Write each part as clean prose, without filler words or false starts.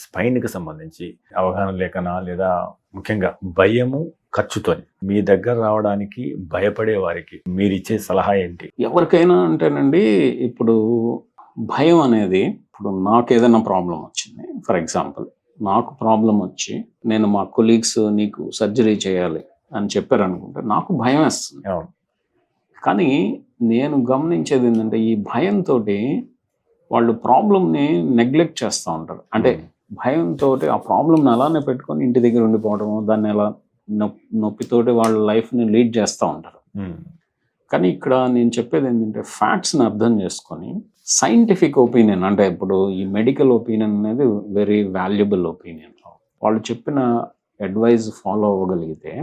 స్పైన్కి సంబంధించి అవగాహన లేకనా లేదా ముఖ్యంగా భయము ఖర్చుతోని మీ దగ్గర రావడానికి భయపడే వారికి మీరు ఇచ్చే సలహా ఏంటి? ఎవరికైనా అంటేనండి, ఇప్పుడు భయం అనేది, ఇప్పుడు నాకు ఏదైనా ప్రాబ్లం వచ్చింది, ఫర్ ఎగ్జాంపుల్ నాకు ప్రాబ్లం వచ్చి నేను మా కొలీగ్స్ నీకు సర్జరీ చేయాలి అని చెప్పారనుకుంటే నాకు భయం వేస్తుంది. అవును. కానీ నేను గమనించేది ఏంటంటే, ఈ భయంతో వాళ్ళు ప్రాబ్లమ్ని నెగ్లెక్ట్ చేస్తూ ఉంటారు. అంటే భయంతో ఆ ప్రాబ్లమ్ని అలానే పెట్టుకొని ఇంటి దగ్గర ఉండిపోవడం, దాన్ని ఎలా నొప్పితోటి వాళ్ళ లైఫ్ని లీడ్ చేస్తూ ఉంటారు. కానీ ఇక్కడ నేను చెప్పేది ఏంటంటే, ఫ్యాక్ట్స్ని అర్థం చేసుకొని సైంటిఫిక్ ఒపీనియన్, అంటే ఇప్పుడు ఈ మెడికల్ ఒపీనియన్ అనేది వెరీ వాల్యుబుల్ ఒపీనియన్. వాళ్ళు చెప్పిన అడ్వైజ్ ఫాలో అవ్వగలిగితే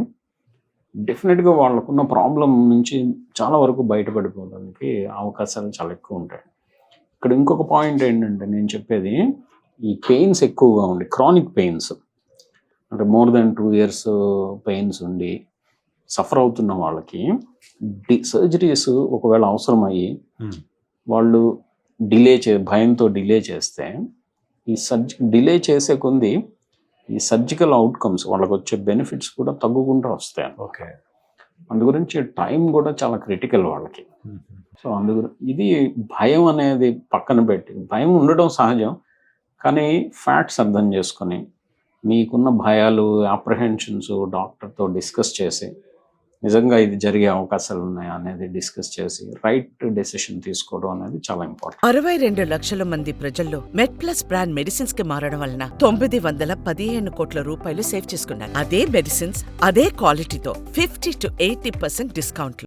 డెఫినెట్గా వాళ్ళకున్న ప్రాబ్లం నుంచి చాలా వరకు బయటపడిపోవడానికి అవకాశాలు చాలా ఎక్కువ ఉంటాయి. ఇక్కడ ఇంకొక పాయింట్ ఏంటంటే, నేను చెప్పేది ఈ పెయిన్స్ ఎక్కువగా ఉండి, క్రానిక్ పెయిన్స్ అంటే మోర్ దెన్ 2 years పెయిన్స్ ఉండి సఫర్ అవుతున్న వాళ్ళకి సర్జరీస్ ఒకవేళ అవసరం అయ్యి వాళ్ళు భయంతో డిలే చేస్తే, ఈ డిలే చేసే కొంది ఈ సర్జికల్ అవుట్కమ్స్ వాళ్ళకి వచ్చే బెనిఫిట్స్ కూడా తగ్గుకుంటూ వస్తాయి. ఓకే. అందు గురించి టైం కూడా చాలా క్రిటికల్ వాళ్ళకి. సో ఇది భయం అనేది పక్కన పెట్టి, భయం ఉండడం సహజం, కానీ ఫ్యాక్ట్స్ అర్థం చేసుకొని మీకున్న భయాలు, అప్రహెన్షన్స్ డాక్టర్తో డిస్కస్ చేసి నిజంగా ఇది జరిగే అవకాశాలు ఉన్నాయా అనేది డిస్కస్ చేసి రైట్ డెసిషన్ తీసుకోవడం అనేది చాలా ఇంపార్టెంట్. 62 లక్షల మంది ప్రజల్లో మెడ్ప్లస్ బ్రాండ్ మెడిసిన్స్ కి మారడం వలన 915 కోట్ల రూపాయలు సేవ్ చేసుకున్నారు. అదే మెడిసిన్స్ అదే క్వాలిటీతో 50 to 80% డిస్కౌంట్లు.